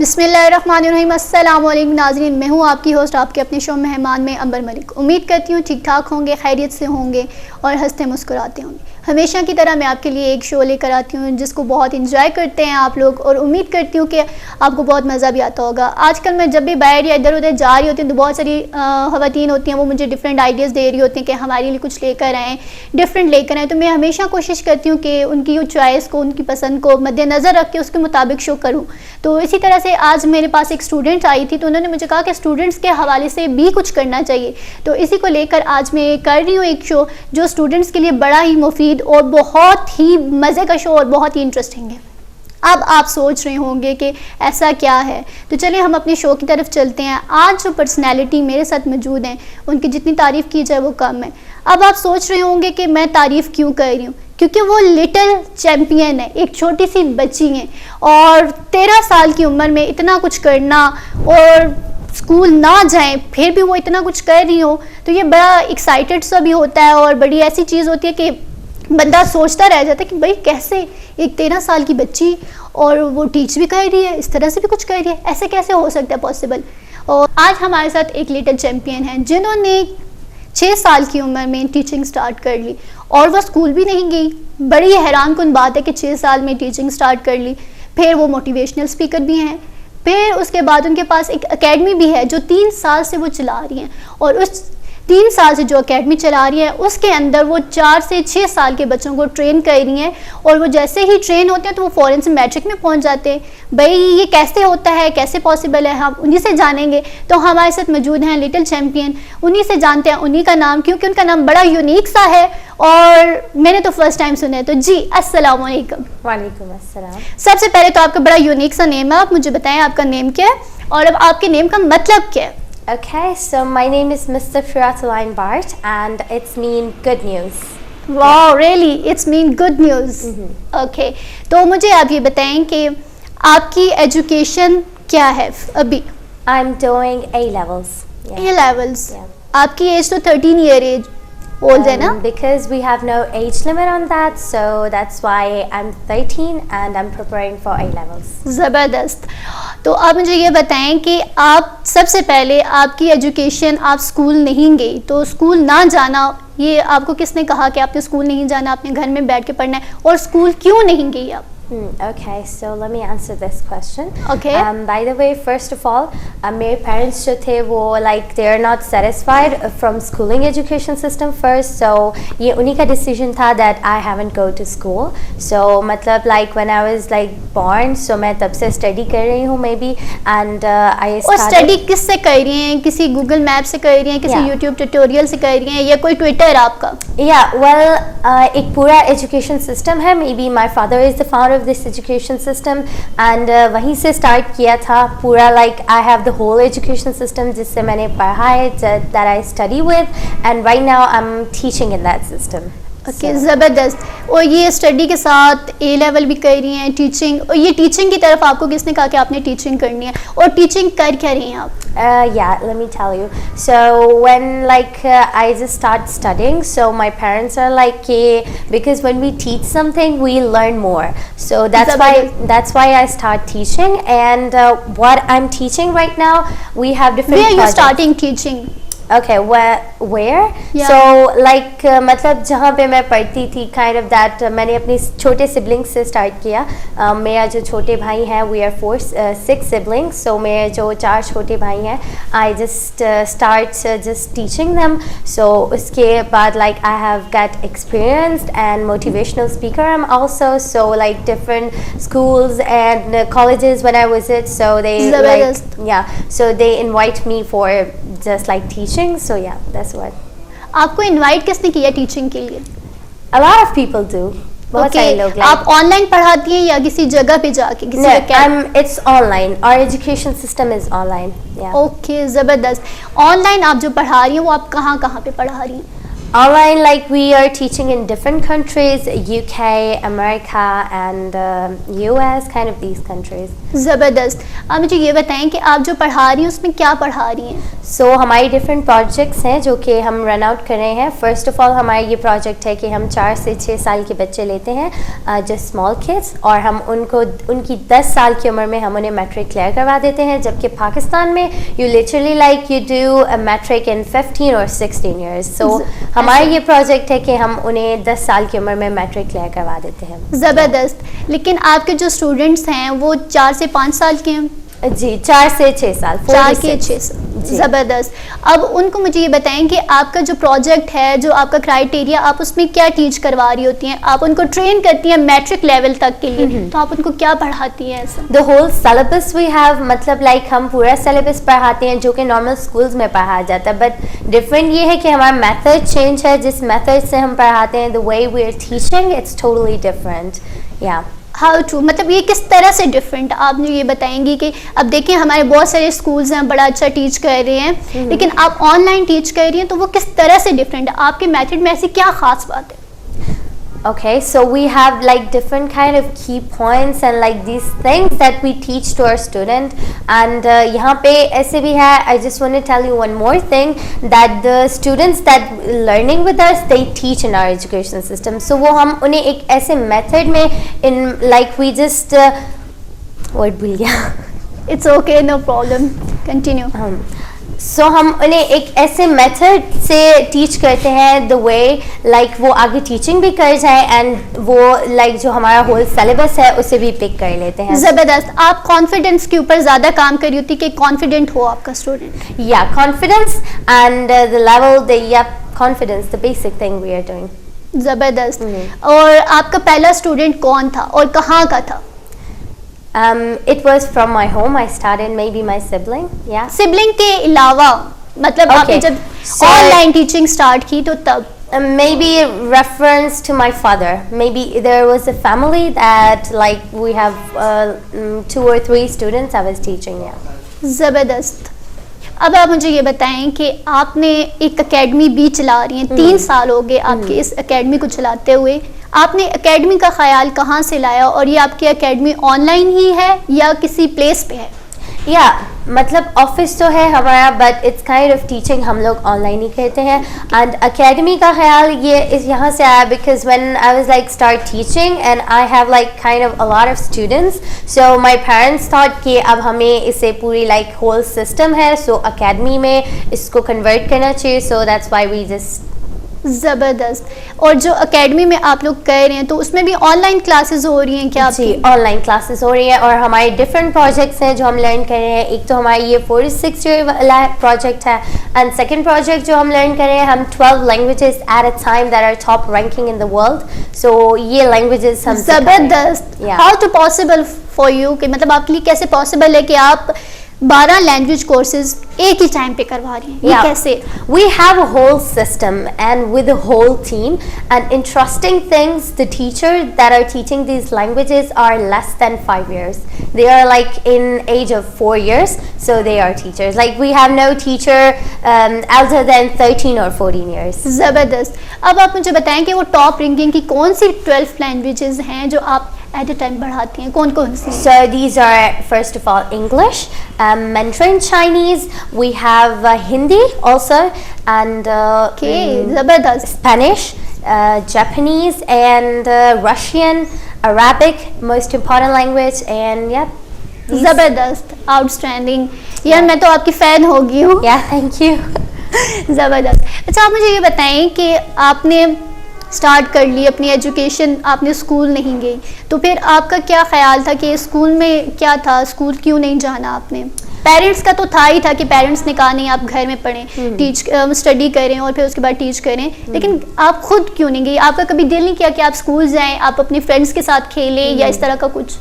बिस्मिल्लाहिर्रहमानिर्रहीम। अस्सलाम वालेकुम नाज़रीन, मैं हूँ आपकी होस्ट, आपके अपने शो मेहमान में अंबर मलिक। उम्मीद करती हूँ ठीक ठाक होंगे, खैरियत से होंगे और हंसते मुस्कुराते होंगे। हमेशा की तरह मैं आपके लिए एक शो लेकर आती हूँ जिसको बहुत इंजॉय करते हैं आप लोग, और उम्मीद करती हूँ कि आपको बहुत मज़ा भी आता होगा। आजकल मैं जब भी बाहर या इधर उधर जा रही होती हूँ तो बहुत सारी ख़वातीन होती हैं, वो मुझे डिफरेंट आइडियाज़ दे रही होती हैं कि हमारे लिए कुछ लेकर आएँ, डिफरेंट लेकर आएँ। तो मैं हमेशा कोशिश करती हूँ कि उनकी चॉइस को, उनकी पसंद को मद्देनज़र रख के उसके मुताबिक शो करूँ। तो इसी तरह से आज मेरे पास एक स्टूडेंट आई थी, तो उन्होंने मुझे कहा कि स्टूडेंट्स के हवाले से भी कुछ करना चाहिए। तो इसी को लेकर आज मैं कर रही हूँ एक शो जो स्टूडेंट्स के लिए बड़ा ही मुफीद और बहुत ही मज़े का शो और बहुत ही इंटरेस्टिंग है। अब आप सोच रहे होंगे कि ऐसा क्या है, तो चलिए हम अपने शो की तरफ चलते हैं। आज जो पर्सनैलिटी मेरे साथ मौजूद हैं उनकी जितनी तारीफ़ की जाए वो कम है। अब आप सोच रहे होंगे कि मैं तारीफ़ क्यों कर रही हूँ, क्योंकि वो लिटिल चैम्पियन है, एक छोटी सी बच्ची है और 13 साल की उम्र में इतना कुछ करना और स्कूल ना जाएं फिर भी वो इतना कुछ कर रही हो, तो ये बड़ा एक्साइटेड सा भी होता है और बड़ी ऐसी चीज़ होती है कि बंदा सोचता रह जाता है कि भाई कैसे एक 13 साल की बच्ची और वो टीच भी कर रही है, इस तरह से भी कुछ कर रही है, ऐसे कैसे हो सकता है पॉसिबल। और आज हमारे साथ एक लिटिल चैम्पियन है जिन्होंने 6 साल की उम्र में टीचिंग स्टार्ट कर ली और वह स्कूल भी नहीं गई। बड़ी हैरान कुन बात है कि 6 साल में टीचिंग स्टार्ट कर ली। फिर वो मोटिवेशनल स्पीकर भी हैं, फिर उसके बाद उनके पास एक एकेडमी भी है जो 3 साल से वो चला रही हैं, और उस 3 साल से जो एकेडमी चला रही है उसके अंदर वो 4 से 6 साल के बच्चों को ट्रेन कर रही हैं, और वो जैसे ही ट्रेन होते हैं तो वो फ़ौरन से मैट्रिक में पहुंच जाते हैं। भाई ये कैसे होता है, कैसे पॉसिबल है, हम उन्हीं से जानेंगे। तो हमारे साथ मौजूद हैं लिटिल चैम्पियन, उन्हीं से जानते हैं उन्हीं का नाम, क्योंकि उनका नाम बड़ा यूनिक सा है और मैंने तो फर्स्ट टाइम सुना है। तो जी अस्सलाम वालेकुम। वालेकुम अस्सलाम। सबसे पहले तो आपका बड़ा यूनिक सा नेम है, आप मुझे बताएं आपका नेम क्या है और अब आपके नेम का मतलब क्या है। Okay, so my name is Mr. Firatuline Bart and it's mean good news. Wow, really? It's mean good news. Okay, तो मुझे आप ये बताएं कि आपकी एजुकेशन क्या है अभी। I'm doing A levels. A levels. Yeah. आपकी एज तो 13 ईयर एज ओल्ड है ना? Because we have no age limit on that, so that's why I'm 13 and I'm preparing for A levels. ज़बरदस्त। तो आप मुझे ये बताएं कि आप सबसे पहले आपकी एजुकेशन, आप स्कूल नहीं गई, तो स्कूल ना जाना ये आपको किसने कहा कि आपने स्कूल नहीं जाना, आपने घर में बैठ के पढ़ना है, और स्कूल क्यों नहीं गई आप? Okay, so let me answer this question. Okay. By the way, first of all, मेरे parents जो थे वो like they are not satisfied from schooling education system first, so ये उन्हीं का decision था that I haven't go to school. So मतलब like when I was like born, so मैं तब से study कर रही हूँ maybe and I started. और study किससे कर रही हैं? किसी Google Map से कर रही हैं, किसी YouTube tutorial से कर रही हैं, या कोई Twitter आपका? Yeah, well एक पूरा education system है, maybe my father is the founder of this education system and वहीं से start किया था पूरा, like I have the whole education system जिससे मैंने पढ़ा है, that I study with and right now I'm teaching in that system. Okay, ज़बरदस्त। और ये स्टडी के साथ A लेवल भी कर रही हैं, टीचिंग, और ये टीचिंग की तरफ आपको किसने कहा कि आपने टीचिंग करनी है, और टीचिंग कर क्या रही हैं आप? Yeah, let me tell you. So when like I just start studying, so my parents are like, because when we teach something, we learn more. So that's why I start teaching, and what I'm teaching right now, we have different. Where are you starting teaching? Okay, where? Yeah. So like मतलब जहाँ पे मैं पढ़ती थी kind of that मैंने अपने छोटे siblings से start किया। मेरा जो छोटे भाई हैं we are 6 siblings, so मेरे जो 4 छोटे भाई हैं I just start just teaching them. So उसके बाद like I have got experienced and motivational speaker I'm also, so like different schools and colleges when I visit, so they like so they invite me for just like teaching. So yeah, that's what. आपको invite किसने किया teaching के लिए? A lot of people do. बहुत सारे लोग। आप online पढ़ाती हैं या किसी जगह पे जाके? It's online. Our education system is online. Yeah. Okay, ज़बरदस्त। ऑनलाइन आप जो पढ़ा रही हैं वो आप कहाँ पे पढ़ा रही हैं? Online, like we are teaching in different countries, UK, America, and US, kind of these countries. ज़बरदस्त। आप मुझे ये बताएं कि आप जो पढ़ा रही हैं उसमें क्या पढ़ा रही हैं? So हमारी डिफरेंट प्रोजेक्ट्स हैं जो कि हम रन आउट कर रहे हैं। फर्स्ट ऑफ ऑल हमारा ये प्रोजेक्ट है कि हम 4 से 6 साल के बच्चे लेते हैं, जो स्मॉल किड्स, और हम उनको उनकी 10 साल की उम्र में हम उन्हें मैट्रिक क्लियर करवा देते हैं, जबकि पाकिस्तान में you literally like you do a matric in 15 और 16 ईयर्स। सो हमारा ये प्रोजेक्ट है कि हम उन्हें 10 साल की उम्र में मैट्रिक क्लियर करवा देते हैं। ज़बरदस्त। लेकिन आपके जो स्टूडेंट्स हैं वो 4 से 5 साल के हैं? जी, 4 से 6 साल, 4 से 6 साल। ज़बरदस्त। अब उनको मुझे ये बताएं कि आपका जो प्रोजेक्ट है, जो आपका क्राइटेरिया, आप उसमें क्या टीच करवा रही होती हैं? आप उनको ट्रेन करती हैं मैट्रिक लेवल तक के लिए, तो आप उनको क्या पढ़ाती हैं ऐसा? The whole syllabus we have, मतलब लाइक हम पूरा सिलेबस पढ़ाते हैं जो कि नॉर्मल स्कूल्स में पढ़ाया जाता है, बट डिफरेंट ये है कि हमारा मेथड चेंज है। जिस मेथड से हम पढ़ाते हैं, the way we are teaching, it's totally different. या हाउ टू, मतलब ये किस तरह से डिफरेंट, आप मुझे ये बताएंगी कि अब देखिए हमारे बहुत सारे स्कूल्स हैं बड़ा अच्छा टीच कर रहे हैं, लेकिन आप ऑनलाइन टीच कर रही हैं, तो वो किस तरह से डिफरेंट है? आपके मेथड में ऐसी क्या खास बात है? Okay, so we have like different kind of key points and like these things that we teach to our student, and यहाँ पे ऐसे भी है, I just want to tell you one more thing, that the students that learning with us, they teach in our education system, so वो हम उन्हें एक ऐसे method में in like we just word भूल गया। It's okay, no problem, continue। सो हम उन्हें एक ऐसे मेथड से टीच करते हैं द वे लाइक वो आगे टीचिंग भी कर जाए, एंड वो लाइक जो हमारा होल सिलेबस है उसे भी पिक कर लेते हैं। ज़बरदस्त। आप कॉन्फिडेंस के ऊपर ज़्यादा काम कर रही होती कि कॉन्फिडेंट हो आपका स्टूडेंट? या confidence and the level, the या confidence, the basic thing we are doing. ज़बरदस्त। और आपका पहला स्टूडेंट कौन था और कहाँ का था? It was from my home. I started maybe my sibling. Yeah. Sibling के अलावा, मतलब आपने जब ऑनलाइन टीचिंग स्टार्ट की तो तब? Maybe reference to my father. Maybe there was a family that like we have 2 or 3 students I was teaching. Yeah. ज़बरदस्त। अब आप मुझे ये बताएं कि आपने एक एकेडमी भी चला रही हैं, 3 साल हो गए आपके इस एकेडमी को चलाते हुए। आपने एकेडमी का ख्याल कहाँ से लाया, और ये आपकी एकेडमी ऑनलाइन ही है या किसी प्लेस पे है? या मतलब ऑफिस तो है हमारा, but it's kind of teaching हम लोग ऑनलाइन ही करते हैं। एंड एकेडमी का ख्याल ये इस यहाँ से आया because when I was like start teaching and I have like kind of a lot of students, so my parents thought कि अब हमें इसे पूरी लाइक होल सिस्टम है, सो एकेडमी में इसको कन्वर्ट करना चाहिए, so that's why we just. ज़बरदस्त। और जो एकेडमी में आप लोग कर रहे हैं तो उसमें भी ऑनलाइन क्लासेस हो रही हैं क्या? जी, ऑनलाइन क्लासेस हो रही हैं, और हमारे डिफरेंट प्रोजेक्ट्स हैं जो हम लर्न कर रहे हैं। एक तो हमारा ये 46 ईयर वाला प्रोजेक्ट है, एंड सेकंड प्रोजेक्ट जो हम लर्न कर रहे हैं, हम 12 languages at a time that are top ranking in the world, so ये लैंग्वेजेस हम। ज़बरदस्त। How to possible for you, कि मतलब आपके लिए कैसे पॉसिबल है कि आप 12 लैंग्वेज कोर्सेज एक ही टाइम पे करवा रही हैं? ये कैसे? We have a whole system and with a whole team, and interesting things, the teachers that are teaching these languages are less than 5 years. They are like in age of 4 years, so they are teachers. Like we have no teacher elder than 13 or 14 years. ज़बरदस्त। अब आप मुझे बताएं कि वो top ranking की कौन सी 12 languages हैं जो आप एट अ टाइम बढ़ाती हैं, कौन कौन सी? So these are first of all English, Mandarin Chinese, we have Hindi also, and ज़बरदस्त। Spanish, Japanese, and Russian, Arabic, most important language, and yeah. ज़बरदस्त, आउटस्टैंडिंग। यार मैं तो आपकी फ़ैन हो गई हूँ। Yeah, thank you. ज़बरदस्त। अच्छा, आप मुझे ये बताएं कि आपने स्टार्ट कर ली अपनी एजुकेशन, आपने स्कूल नहीं गई, तो फिर आपका क्या ख्याल था कि स्कूल में क्या था, स्कूल क्यों नहीं जाना आपने? पेरेंट्स का तो था ही था कि पेरेंट्स ने कहा नहीं आप घर में पढ़ें, टीच स्टडी करें और फिर उसके बाद टीच करें, लेकिन आप खुद क्यों नहीं गई? आपका कभी दिल नहीं किया कि आप स्कूल जाएं, आप अपने फ्रेंड्स के साथ खेलें या इस तरह का कुछ?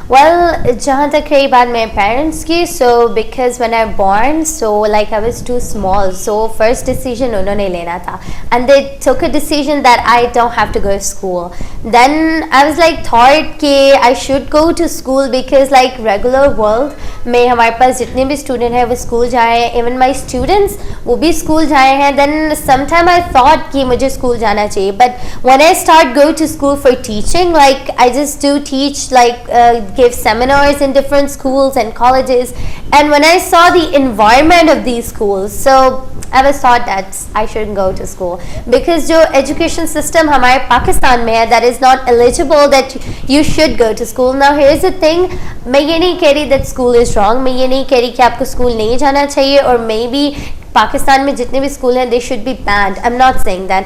Well, जहाँ तक रही बात मेरे पेरेंट्स की, so because when I born, so like I was too small, so first decision उन्होंने लेना था, and they took a decision that I don't have to go to school. Then I was like thought कि I should go to school because like regular world में हमारे पास जितने भी student हैं वो school जाए हैं, even my students वो भी school जाए हैं. Then sometime I thought कि मुझे school जाना चाहिए, but when I start go to school for teaching, like I just do teach like give seminars in different schools and colleges, and when I saw the environment of these schools, so I was thought that I shouldn't go to school because जो education system हमारे पाकिस्तान में है, that is not eligible that you should go to school. Now here's the thing, मैं ये नहीं कह रही that school is wrong, मैं ये नहीं कह रही कि आपको school नहीं जाना चाहिए, और maybe पाकिस्तान में जितने भी स्कूल हैं they should be banned. I'm not saying that.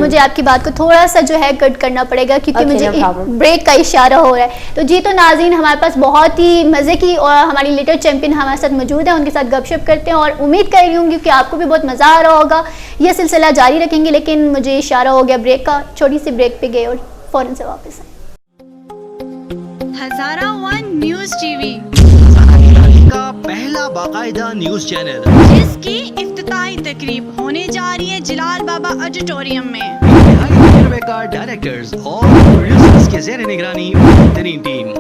मुझे आपकी बात को थोड़ा सा जो है कट करना पड़ेगा क्योंकि मुझे ब्रेक का इशारा हो रहा है. तो जी, तो नाज़रीन, हमारे पास बहुत ही मज़े की और हमारी लिटिल चैंपियन हमारे साथ मौजूद है, उनके साथ गपशप करते हैं और उम्मीद कर रही हूँ कि आपको भी बहुत मज़ा आ रहा होगा. ये सिलसिला जारी रखेंगे, लेकिन मुझे इशारा हो गया ब्रेक का. छोटी सी ब्रेक पे गए और फ़ौरन से वापस आए. हज़ारा वन न्यूज़ टीवी का पहला बाकायदा न्यूज चैनल, जिसकी इफ्तिताही तकरीब होने जा रही है जलाल बाबा ऑडिटोरियम में. डायरेक्टर्स और प्रोड्यूसर्स के ज़ेर निगरानी बेहतरीन team,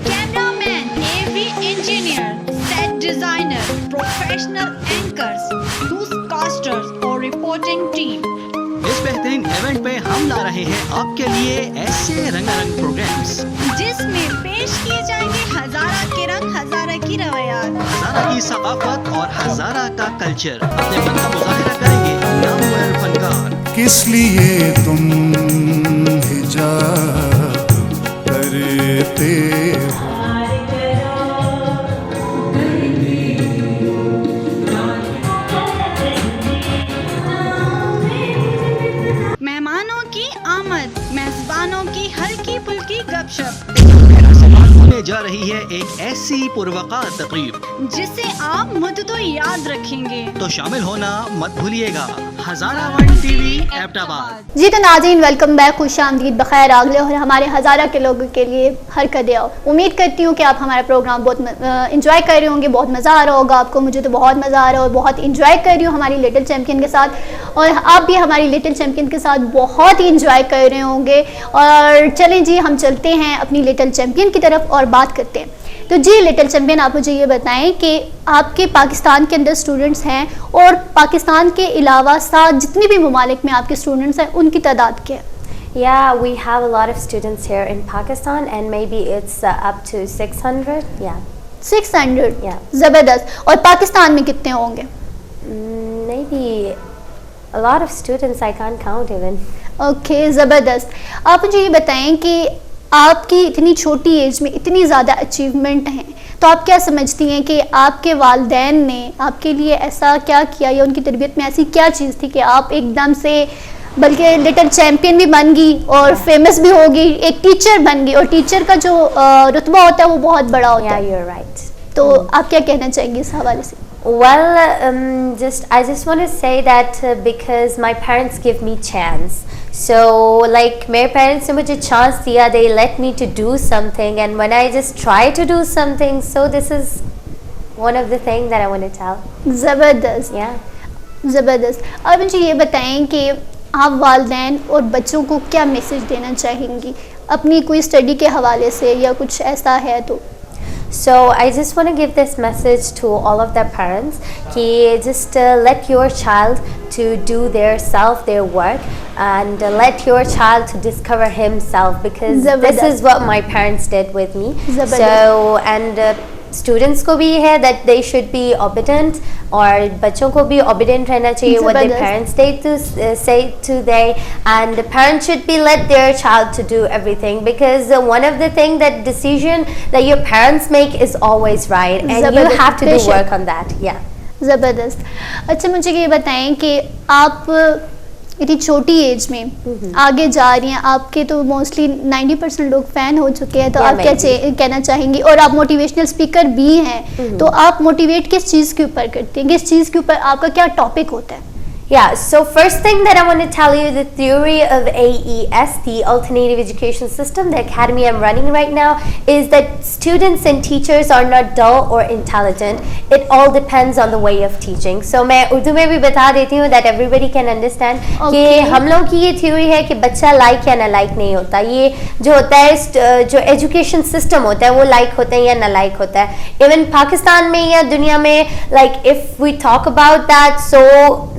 cameraman, AV engineer, set designer, professional anchors, newscasters और रिपोर्टिंग टीम. इस बेहतरीन इवेंट पे हम ला रहे हैं आपके लिए ऐसे रंगारंग प्रोग्राम्स जिसमें पेश किए जाएंगे हज़ारा के रंग, हज़ारा की रवायात, हज़ारा की सकाफत और हज़ारा का कल्चर. अपने फन का मुजाहिरा करेंगे नामवर फनकार. किस लिए तुम हिजाब करते हो? मेहमानों की आमद, मेजबानों की हल्की फुल्की गपशप, होने जा रही है एक ऐसी पुरवकार तकरीब जिसे आप मुद्दतों याद रखेंगे. तो शामिल होना मत भूलिएगा. हज़ारा वन टीवी एबटाबाद. जी, तो नाज़रीन, वेलकम बैक, खुश आमदीद, बखैर आगले और हमारे हज़ारा के लोगों के लिए हरकत आओ. उम्मीद करती हूँ कि आप हमारा प्रोग्राम बहुत इंजॉय कर रहे होंगे, बहुत मज़ा आ रहा होगा आपको. मुझे तो बहुत मज़ा आ रहा है और बहुत इंजॉय कर रही हूँ हमारी लिटिल चैम्पियन के साथ, और आप भी हमारी लिटिल चैम्पियन के साथ बहुत ही इंजॉय कर रहे होंगे. और चलें जी, हम चलते हैं अपनी लिटिल चैम्पियन की तरफ और बात करते हैं. तो जी, लिटिल चैम्पियन, आप मुझे ये बताएं कि आपके पाकिस्तान के अंदर स्टूडेंट्स हैं और पाकिस्तान के अलावा साथ जितने भी ममालिक में आपके स्टूडेंट्स हैं उनकी तादाद क्या है? Yeah, we have a lot of students here in Pakistan, and maybe it's up to 600. Yeah. 600. Yeah. ज़बरदस्त. और पाकिस्तान में कितने होंगे? Maybe a lot of students, I can't count even. Okay, ज़बरदस्त. आप मुझे ये बताएं कि आपकी इतनी छोटी एज में इतनी ज़्यादा अचीवमेंट हैं, तो आप क्या समझती हैं कि आपके वालिदैन ने आपके लिए ऐसा क्या किया या उनकी तरबियत में ऐसी क्या चीज़ थी कि आप एकदम से, बल्कि लिटिल चैम्पियन भी बन गई और फेमस भी होगी, एक टीचर बन गई, और टीचर का जो रुतबा होता है वो बहुत बड़ा होता है. Yeah, you're right. तो आप क्या कहना चाहेंगे इस हवाले से? Well, I just want to say that because my parents give me chance. So like मेरे parents ने मुझे chance दिया, they let me to do something, and when I just try to do something, so this is one of the things that I want to tell. ज़बरदस्त. Yeah. ज़बरदस्त. अब मुझे ये बताएं कि आप वालिदैन और बच्चों को क्या मैसेज देना चाहेंगी अपनी कोई स्टडी के हवाले से या कुछ ऐसा है तो? So I just want to give this message to all of their parents कि just let your child to do their work, and let your child to discover himself, because this is what my parents did with me. So and students को भी है that they should be obedient, और बच्चों को भी obedient रहना चाहिए what their parents say to they, and the parents should be let their child to do everything, because one of the thing that decision that your parents make is always right, and you have to do work on that. Yeah. ज़बरदस्त. अच्छा, मुझे ये बताएं कि आप इतनी छोटी as में आगे जा रही हैं, आपके तो मोस्टली 90% लोग फ़ैन हो चुके हैं, तो आप क्या कहना चाहेंगी? और आप मोटिवेशनल स्पीकर भी हैं, तो आप मोटिवेट किस चीज़ के ऊपर करती हैं, किस चीज़ के ऊपर आपका क्या टॉपिक होता है? Yeah, so first thing that I want to tell you, the theory of AES, the Alternative Education System, the academy I'm running right now, is that students and teachers are not dull or intelligent. It all depends on the way of teaching. So मैं उर्दू में भी बता देती हूँ that everybody can understand कि हम लोग की ये theory है कि बच्चा like या ना like नहीं होता. ये जो होता है जो education system होता है वो like होता है या ना like होता है. Even पाकिस्तान में या दुनिया में, like if we talk about that, so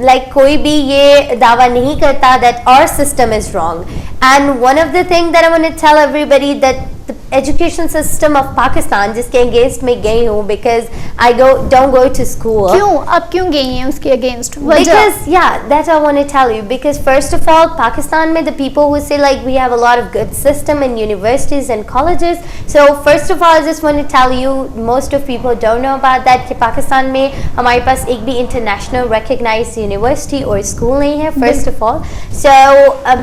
like कोई भी ये दावा नहीं करता that our system is wrong. And one of the thing that I want to tell everybody that the education system of Pakistan, जिसके against में गई हूँ because I don't go to school. क्यों आप क्यों गई हैं उसके against? Because yeah, that I want to tell you. Because first of all, Pakistan में the people who say like we have a lot of good system in universities and colleges. So first of all, I just want to tell you, most of people don't know about that कि पाकिस्तान में हमारे पास एक भी international recognized university or school नहीं है. First of all, so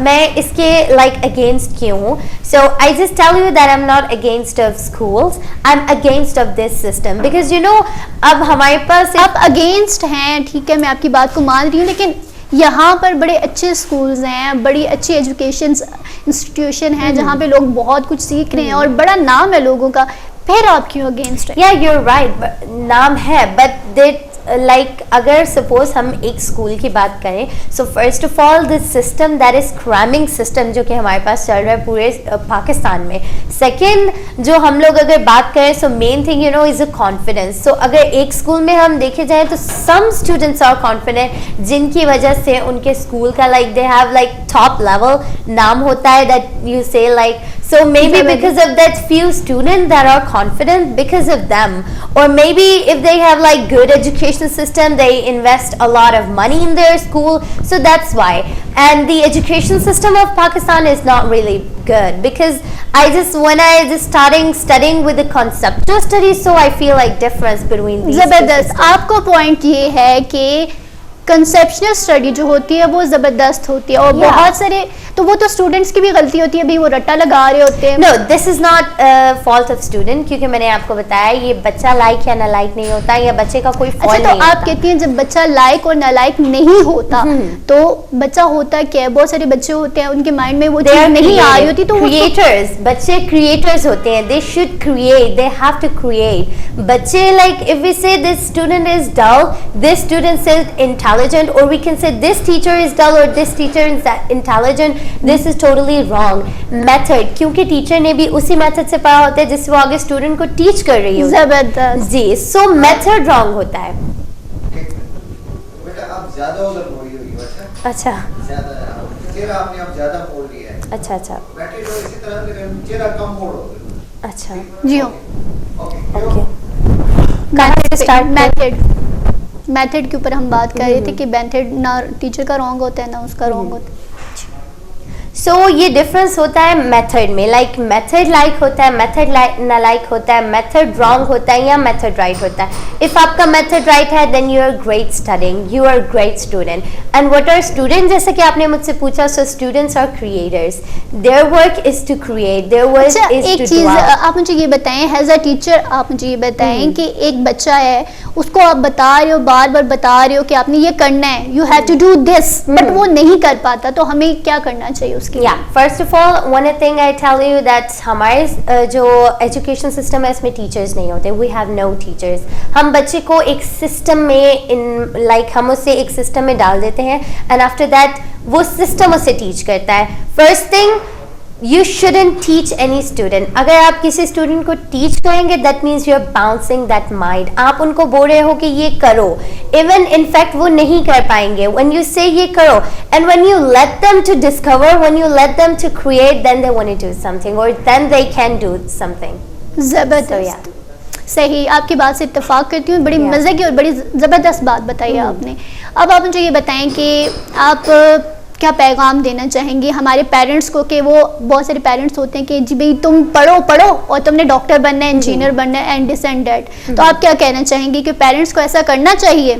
मैं इसके like against क्यों हूँ? So I just tell you that I'm not against of schools. I'm against of this system because you know अब हमारे पास आप अगेंस्ट हैं, ठीक है, मैं आपकी बात को मान रही हूँ, लेकिन यहाँ पर बड़े अच्छे स्कूल्स हैं, बड़ी अच्छी एजुकेशन इंस्टीट्यूशन हैं जहाँ पे लोग बहुत कुछ सीख रहे हैं और बड़ा नाम है लोगों का, फिर आप क्यों अगेंस्ट हैं? Yeah, you're right, नाम है, but that like अगर suppose हम एक स्कूल की बात करें, so first of all the system that is cramming system जो कि हमारे पास चल रहा है पूरे पाकिस्तान में. Second जो हम लोग अगर बात करें, so main thing you know is a confidence. So अगर एक स्कूल में हम देखे जाएं तो some students are confident जिनकी वजह से उनके स्कूल का like they have like top level नाम होता है that you say like, so maybe because of that few students that are confident because of them, or maybe if they have like good education system, they invest a lot of money in their school, so that's why. And the education system of Pakistan is not really good because when I just starting studying with the conceptual studies, so I feel like difference between these. जबरदस्त. आपको point ये है कि conceptional study जो होती है वो ज़बरदस्त होती है और बहुत सारे, तो वो तो स्टूडेंट्स की भी गलती होती है, भाई वो रट्टा लगा रहे होते हैं. No, this is not fault of student, क्योंकि मैंने आपको बताया ये बच्चा लाइक या ना लाइक नहीं होता, या बच्चे का कोई फॉल्ट अच्छा, नहीं तो आप कहती हैं जब बच्चा लाइक और ना लाइक नहीं होता तो बच्चा होता क्या है? बहुत सारे बच्चे होते हैं उनके माइंड में वो चीज़ नहीं आ रही होती, तो क्रिएटर्स, बच्चे क्रिएटर्स होते हैं, they should create, they have to create. बच्चे like if we say this student is dull, this student is intelligent, or we can say this teacher is dull or this teacher is intelligent, this is totally wrong. Method, क्योंकि teacher ने भी उसी method से पढ़ा होता है जिससे वो आगे स्टूडेंट को टीच कर रही है. जबरदस्त जी, सो मेथड रॉन्ग होता है. बेटा आप ज्यादा उधर बोल रही होगी बच्चा. अच्छा ज्यादा चेहरा आपने आप ज्यादा बोल लिया है. अच्छा अच्छा बैठे रहो इसी तरह से, चेहरा कम मोड़ो. अच्छा जी हो. ओके. मेथड के ऊपर हम बात कर रहे थे कि मेथड ना टीचर का रॉन्ग होता है ना उसका रॉन्ग होता है. सो ये डिफरेंस होता है मेथड में, लाइक मेथड लाइक होता है, मेथड ना लाइक होता है, मेथड रॉन्ग होता है या मेथड राइट होता है. इफ आपका मेथड राइट है then you are great studying, you are great student. And what are student, जैसे कि आपने मुझसे पूछा, so students are creators, their work is to create, their work is to एक चीज आप मुझे ये बताएं, एज अ टीचर आप मुझे ये बताएं कि एक बच्चा है, उसको आप बता रहे हो, बार बार बता रहे हो कि आपने ये करना है, you have to do this, but वो नहीं कर पाता, तो हमें क्या करना चाहिए उसके लिए? First of all one thing I tell you that हमारे जो एजुकेशन सिस्टम है इसमें टीचर्स नहीं होते, वी हैव नो टीचर्स. हम बच्चे को एक सिस्टम में हम उसे एक सिस्टम में डाल देते हैं एंड आफ्टर दैट वो सिस्टम उसे टीच करता है. First thing, you shouldn't teach any student. अगर आप किसी स्टूडेंट को टीच करेंगे that means you are bouncing that mind. आप उनको बोल रहे हो कि ये करो, even in fact वो नहीं कर पाएंगे. When you say ये करो and when you let them to discover, when you let them to create, then they want to do something or then they can do something. जबरदस्त. सही, आपकी बात से इत्तेफाक करती हूँ. बड़ी मज़े की और बड़ी ज़बरदस्त बात बताई आपने. अब आप मुझे ये बताएं कि आप क्या पैगाम देना चाहेंगे हमारे पेरेंट्स को, कि वो बहुत सारे पेरेंट्स होते हैं कि जी भाई तुम पढ़ो पढ़ो और तुमने डॉक्टर बनना है, इंजीनियर बनना है एंड दिस एंड दैट, तो आप क्या कहना चाहेंगे कि पेरेंट्स को ऐसा करना चाहिए?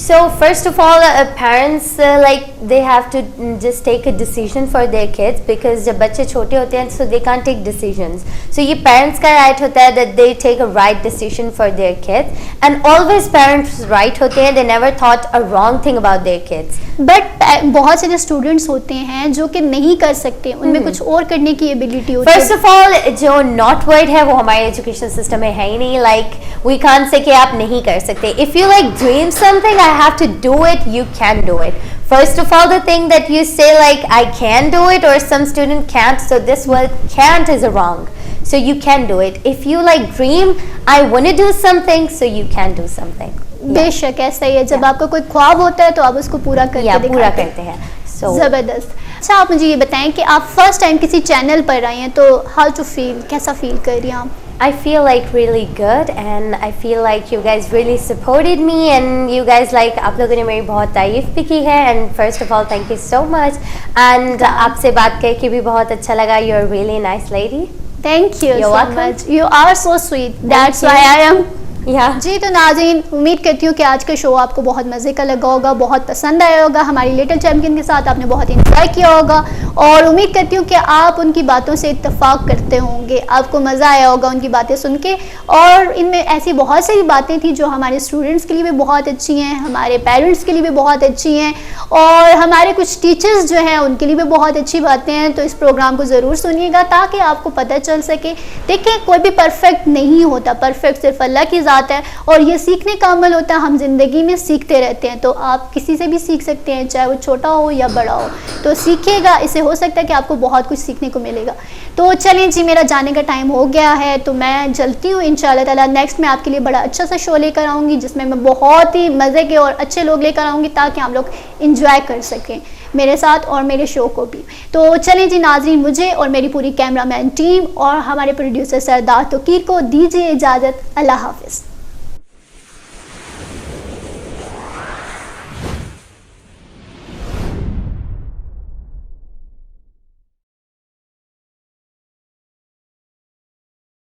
So first of all, parents like they have to just take a decision for their kids, because जब बच्चे छोटे होते हैं so they can't take decisions. So ये parents का right होता है that they take a right decision for their kids, and always parents right होते हैं, they never thought a wrong thing about their kids. But बहुत से जो students होते हैं जो कि नहीं कर सकते, उनमें कुछ और करने की एबिलिटी होती है. First of all, जो not word है वो हमारे एजुकेशन सिस्टम में है ही नहीं. Like we can't say कि आप नहीं कर सकते. If you like dream something, I have to do it, you can do it. First of all, the thing that you say like I can do it or some student can't, so this word can't is a wrong. So you can do it. If you like dream, I want to do something, so you can do something. बेशक ऐसा ही है, जब आपका कोई ख्वाब होता है तो आप उसको पूरा करके दिखाते हैं. पूरा करते हैं. So जबरदस्त. अच्छा, आप मुझे ये बताएं कि आप फर्स्ट टाइम किसी चैनल पर आई हैं, तो हाउ टू फील, कैसा फील कर रही हैं आप? I feel like really good, and I feel like you guys really supported me, and you guys like आप लोगों ने मेरी बहुत तारीफ भी की है, and first of all thank you so much, and आपसे बात करके भी बहुत अच्छा लगा. You're a really nice lady. Thank you You're so welcome. much. You are so sweet. That's you. why I am. Yeah. जी, तो नाज़रीन, उम्मीद करती हूँ कि आज का शो आपको बहुत मज़े का लगा होगा, बहुत पसंद आया होगा. हमारी लिटिल चैम्पियन के साथ आपने बहुत इंजॉय किया होगा, और उम्मीद करती हूँ कि आप उनकी बातों से इत्तेफाक करते होंगे. आपको मज़ा आया होगा उनकी बातें सुन के, और इनमें ऐसी बहुत सारी बातें थी जो हमारे स्टूडेंट्स के लिए भी बहुत अच्छी हैं, हमारे पेरेंट्स के लिए भी बहुत अच्छी हैं, और हमारे कुछ टीचर्स जो हैं उनके लिए भी बहुत अच्छी बातें हैं. तो इस प्रोग्राम को ज़रूर सुनिएगा ताकि आपको पता चल सके. देखिए, कोई भी परफेक्ट नहीं होता, परफेक्ट सिर्फ अल्लाह की ज़ात है, और ये सीखने का अमल होता है. हम ज़िंदगी में सीखते रहते हैं, तो आप किसी से भी सीख सकते हैं, चाहे वो छोटा हो या बड़ा हो. तो सीखिएगा, इससे हो सकता है कि आपको बहुत कुछ सीखने को मिलेगा. तो चलें जी, मेरा जाने का टाइम हो गया है, तो मैं चलती हूँ. इंशाल्लाह ताला नेक्स्ट मैं आपके लिए बड़ा अच्छा सा शो लेकर आऊँगी, जिसमें मैं बहुत ही मज़े के और अच्छे लोग लेकर आऊँगी, ताकि हम लोग इंजॉय कर सकें मेरे साथ और मेरे शो को भी. तो चलें जी नाज़रीन, मुझे और मेरी पूरी कैमरामैन टीम और हमारे प्रोड्यूसर सरदार तोकीर को दीजिए इजाज़त. अल्लाह हाफ़िज़.